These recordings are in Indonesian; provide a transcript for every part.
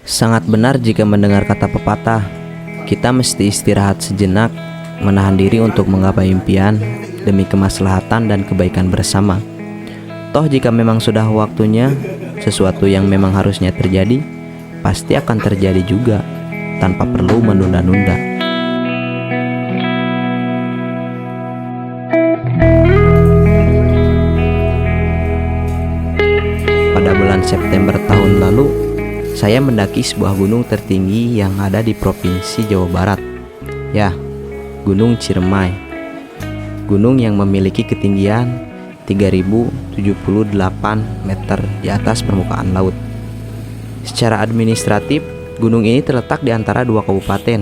Sangat benar jika mendengar kata pepatah, kita mesti istirahat sejenak, menahan diri untuk menggapai impian demi kemaslahatan dan kebaikan bersama. Toh jika memang sudah waktunya, sesuatu yang memang harusnya terjadi, pasti akan terjadi juga, tanpa perlu menunda-nunda. Pada bulan September tahun lalu, saya mendaki sebuah gunung tertinggi yang ada di Provinsi Jawa Barat. Ya, Gunung Ciremai. Gunung yang memiliki ketinggian 3078 meter di atas permukaan laut. Secara administratif, gunung ini terletak di antara dua kabupaten,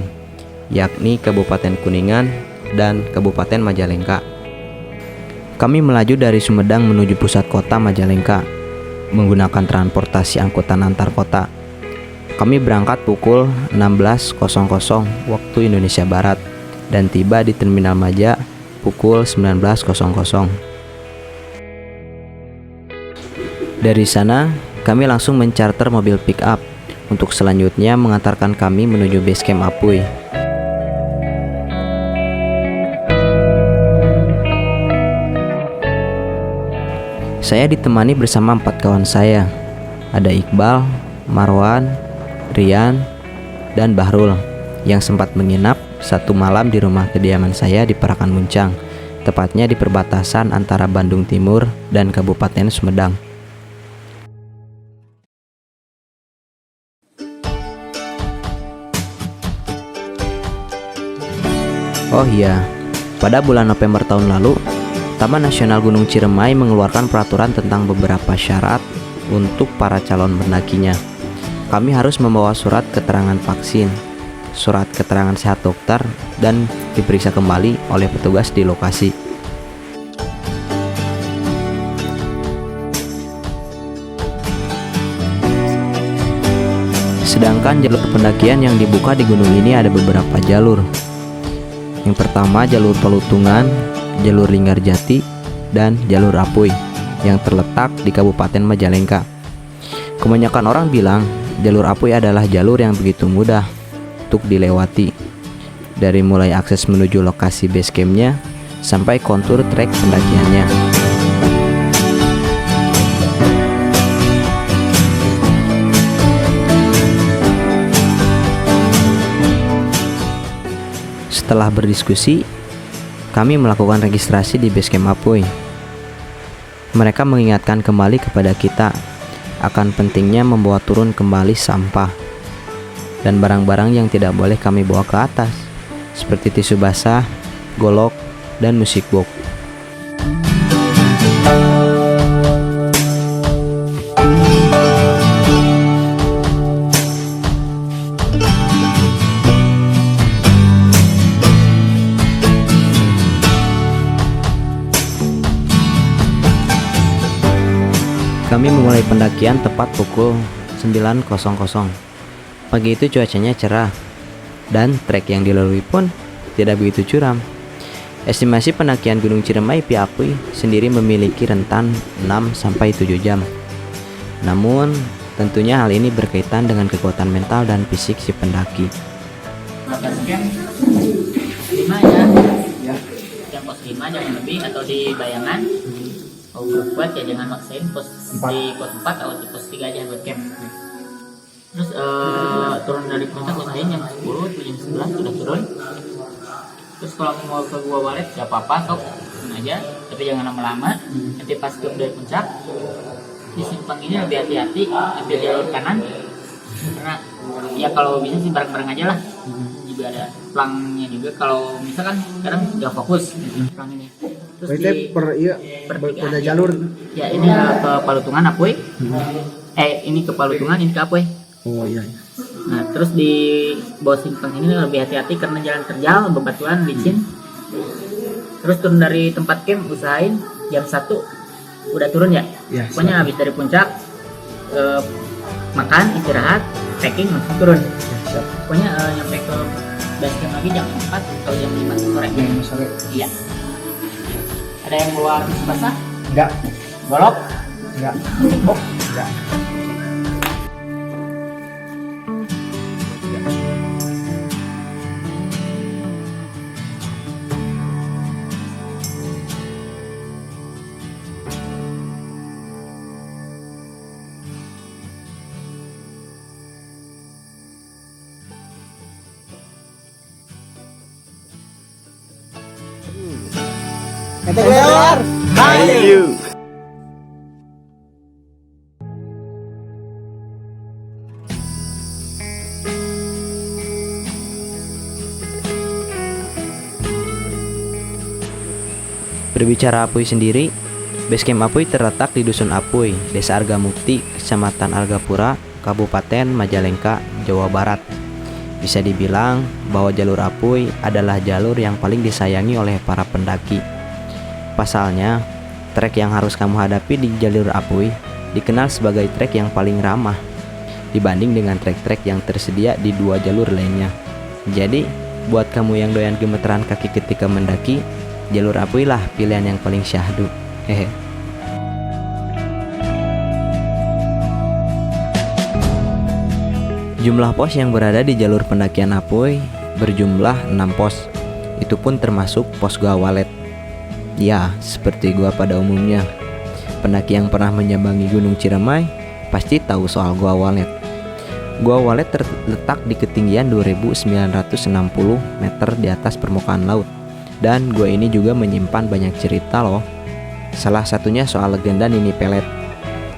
yakni Kabupaten Kuningan dan Kabupaten Majalengka. Kami melaju dari Sumedang menuju pusat kota Majalengka menggunakan transportasi angkutan antar kota. Kami berangkat pukul 16.00 waktu Indonesia Barat dan tiba di Terminal Maja pukul 19.00. Dari sana, kami langsung mencarter mobil pick up untuk selanjutnya mengantarkan kami menuju base camp Apuy. Saya ditemani bersama 4 kawan saya. Ada Iqbal, Marwan, Rian, dan Bahrul yang sempat menginap 1 malam di rumah kediaman saya di Parakan Muncang, tepatnya di perbatasan antara Bandung Timur dan Kabupaten Sumedang. Oh iya, pada bulan November tahun lalu, Taman Nasional Gunung Ciremai mengeluarkan peraturan tentang beberapa syarat untuk para calon pendakinya. Kami harus membawa surat keterangan vaksin, surat keterangan sehat dokter, dan diperiksa kembali oleh petugas di lokasi. Sedangkan jalur pendakian yang dibuka di gunung ini ada beberapa jalur. Yang pertama jalur Palutungan, jalur Linggarjati, dan jalur Apuy yang terletak di Kabupaten Majalengka. Kebanyakan orang bilang jalur Apuy adalah jalur yang begitu mudah untuk dilewati, dari mulai akses menuju lokasi base campnya sampai kontur trek pendakiannya. Setelah berdiskusi, kami melakukan registrasi di base camp Apuy. Mereka mengingatkan kembali kepada kita akan pentingnya membawa turun kembali sampah dan barang-barang yang tidak boleh kami bawa ke atas, seperti tisu basah, golok, dan musik box. Kami memulai pendakian tepat pukul 9.00. Pagi itu cuacanya cerah dan trek yang dilalui pun tidak begitu curam. Estimasi pendakian Gunung Ciremai via Apuy sendiri memiliki rentan 6-7 jam. Namun, tentunya hal ini berkaitan dengan kekuatan mental dan fisik si pendaki. Camp 5 ya. Camp pos 5 jangan lebih atau di Bayangan. Kalau buat ya jangan maksain pos 4. Di pos 4 atau di pos 3 aja buat camp. Terus turun dari puncak usahain jam 10 atau jam 11 sudah turun. Terus kalau mau ke Gua Walet gak apa-apa, sok turun aja, tapi jangan lama-lama. Nanti pas turun dari puncak di simpang ini lebih hati-hati, ambil jalur kanan karena ya kalau bisa sih bareng-bareng aja lah. Juga ada pelangnya juga, kalau misalkan kadang nggak fokus pelang ini. Terus di pada jalur ya ini ke Palutungan Apuy. Ini ke Palutungan, ini ke Apuy. oh iya. Nah terus di bawah simpang ini lebih hati-hati karena jalan terjal, bebatuan, licin. Terus turun dari tempat camp usahain jam 1 udah turun ya. Pokoknya habis dari puncak makan, istirahat, packing langsung turun. Pokoknya nyampe ke base camp lagi jam 4 atau jam 5 sore. Iya. Ada yang bawa tisu basah? Enggak. Golok? Enggak. Musik box? Enggak. Tegleor. Hayu. Berbicara Apuy sendiri, basecamp Apuy terletak di Dusun Apuy, Desa Argamukti, Kecamatan Argapura, Kabupaten Majalengka, Jawa Barat. Bisa dibilang bahwa jalur Apuy adalah jalur yang paling disayangi oleh para pendaki. Pasalnya, trek yang harus kamu hadapi di jalur Apuy dikenal sebagai trek yang paling ramah dibanding dengan trek-trek yang tersedia di dua jalur lainnya. Jadi, buat kamu yang doyan gemeteran kaki ketika mendaki, jalur Apuy lah pilihan yang paling syahdu. Hehe. Jumlah pos yang berada di jalur pendakian Apuy berjumlah 6 pos. Itu pun termasuk pos Gua Walet. Ya, seperti gua pada umumnya. Pendaki yang pernah menyambangi Gunung Ciremai pasti tahu soal Gua Walet. Gua Walet terletak di ketinggian 2960 meter di atas permukaan laut. Dan gua ini juga menyimpan banyak cerita loh. Salah satunya soal legenda Nini Pelet.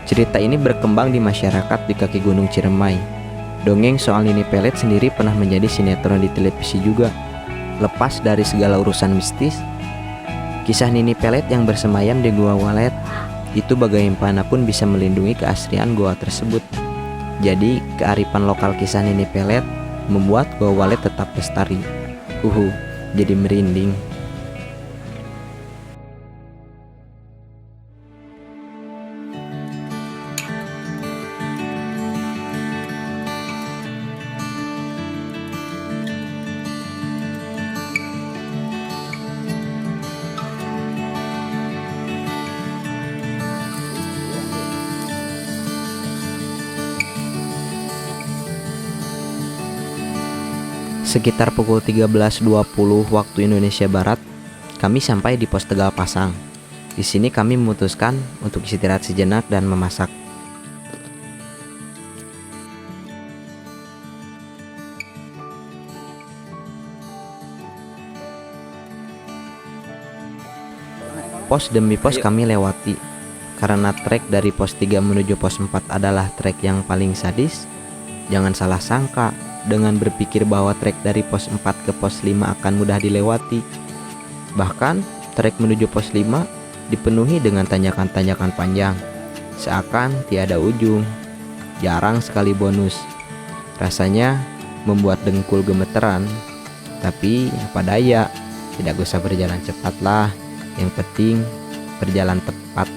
Cerita ini berkembang di masyarakat di kaki Gunung Ciremai. Dongeng soal Nini Pelet sendiri pernah menjadi sinetron di televisi juga. Lepas dari segala urusan mistis, kisah Nini Pelet yang bersemayam di Gua Walet itu bagaimanapun bisa melindungi keaslian gua tersebut. Jadi kearifan lokal kisah Nini Pelet membuat Gua Walet tetap lestari. Jadi merinding. Sekitar pukul 13.20 waktu Indonesia Barat, kami sampai di pos Tegal Pasang. Di sini kami memutuskan untuk istirahat sejenak dan memasak. Pos demi pos kami lewati. Karena trek dari pos 3 menuju pos 4 adalah trek yang paling sadis, jangan salah sangka dengan berpikir bahwa trek dari pos 4 ke pos 5 akan mudah dilewati. Bahkan trek menuju pos 5 dipenuhi dengan tanjakan-tanjakan panjang, seakan tiada ujung. Jarang sekali bonus. Rasanya membuat dengkul gemeteran. Tapi apa daya, tidak usah berjalan cepat lah. Yang penting berjalan tepat.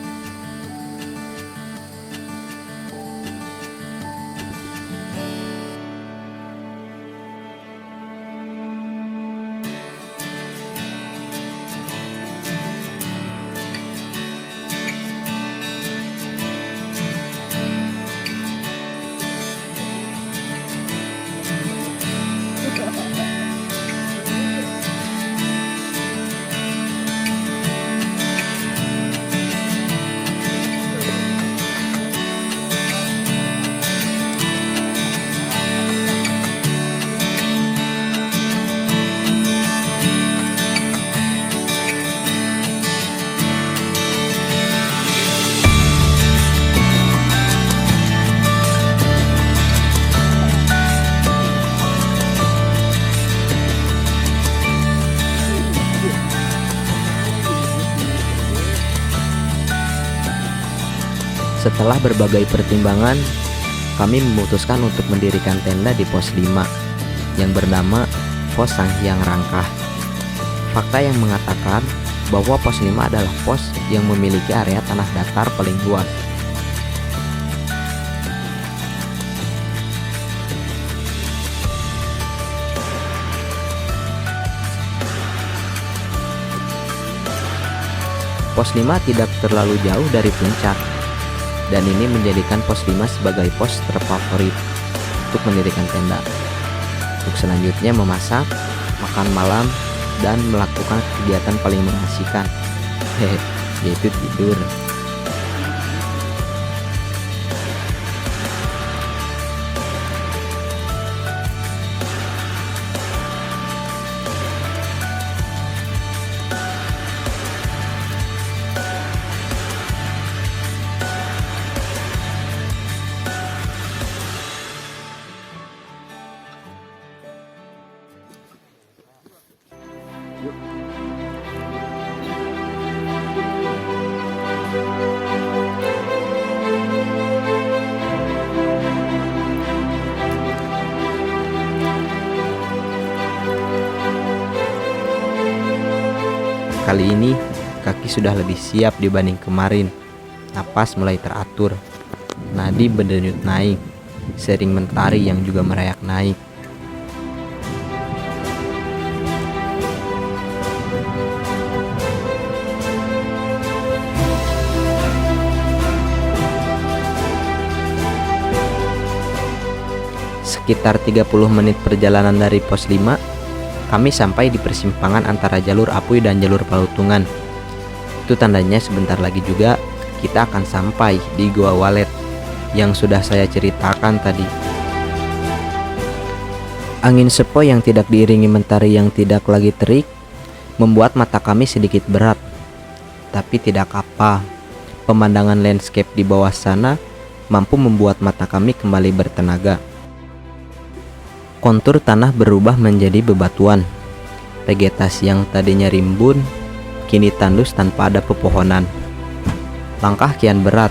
Setelah berbagai pertimbangan, kami memutuskan untuk mendirikan tenda di pos 5 yang bernama Pos Sang Hyang Rangkah. Fakta yang mengatakan bahwa pos 5 adalah pos yang memiliki area tanah datar paling luas. Pos 5 tidak terlalu jauh dari puncak, dan ini menjadikan pos 5 sebagai pos terfavorit untuk mendirikan tenda. Untuk selanjutnya memasak, makan malam, dan melakukan kegiatan paling mengasihkan, yaitu tidur. Kali ini kaki sudah lebih siap dibanding kemarin. Napas mulai teratur, nadi berdenyut naik, sering mentari yang juga merayak naik. Sekitar 30 menit perjalanan dari pos 5, kami sampai di persimpangan antara jalur Apui dan jalur Palutungan. Itu tandanya sebentar lagi juga kita akan sampai di Goa Walet yang sudah saya ceritakan tadi. Angin sepoi yang tidak diiringi mentari yang tidak lagi terik membuat mata kami sedikit berat. Tapi tidak apa, pemandangan landscape di bawah sana mampu membuat mata kami kembali bertenaga. Kontur tanah berubah menjadi bebatuan. Vegetasi yang tadinya rimbun kini tandus tanpa ada pepohonan. Langkah kian berat,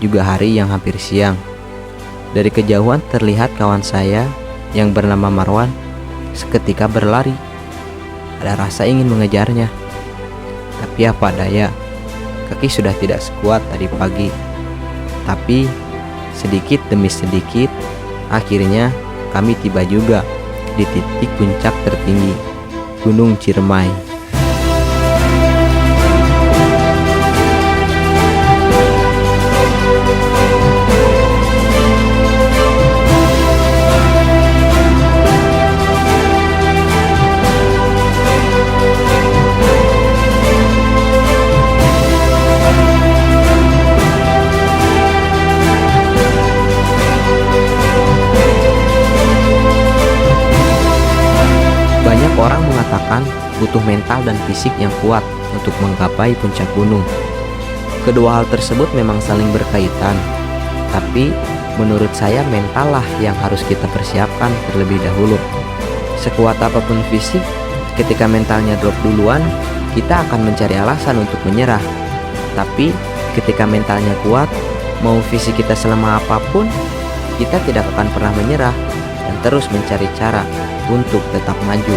juga hari yang hampir siang. Dari kejauhan terlihat kawan saya yang bernama Marwan seketika berlari. Ada rasa ingin mengejarnya, tapi apa daya, kaki sudah tidak sekuat tadi pagi. Tapi sedikit demi sedikit akhirnya kami tiba juga di titik puncak tertinggi, Gunung Ciremai. Banyak orang mengatakan butuh mental dan fisik yang kuat untuk menggapai puncak gunung. Kedua hal tersebut memang saling berkaitan, tapi menurut saya mental lah yang harus kita persiapkan terlebih dahulu. Sekuat apapun fisik, ketika mentalnya drop duluan, kita akan mencari alasan untuk menyerah. Tapi ketika mentalnya kuat, mau fisik kita selemah apapun, kita tidak akan pernah menyerah dan terus mencari cara untuk tetap maju.